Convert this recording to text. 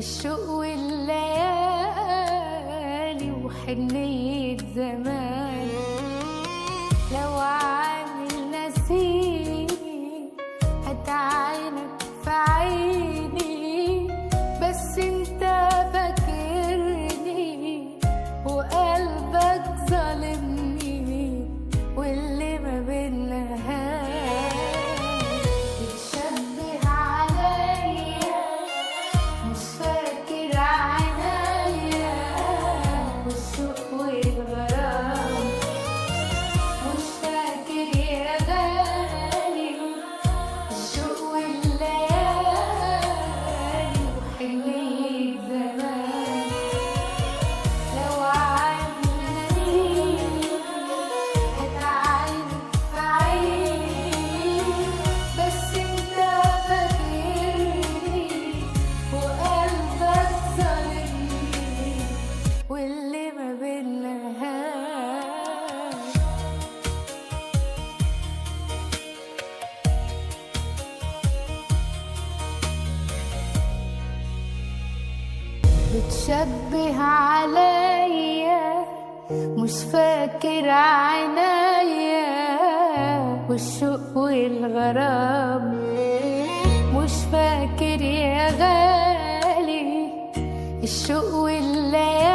الشوق والليالي وحنية زمان. لو عامل نسيني هتعينك في عيني، بس انت فاكرني وقلبك ظالمني، واللي ما بينا بتشبه عليا، مش فاكر عينيا والشوق والغرام، مش فاكر يا غالي الشوق والليالي وحنية زمان. لو عامل نسيني هتعينك في عيني، بس انت فاكرني وقلبك ظالمني، واللي ما بينا بتشبه عليا، مش فاكر عينيا والشوق والغرام، مش فاكر يا غالي الشوق والليالي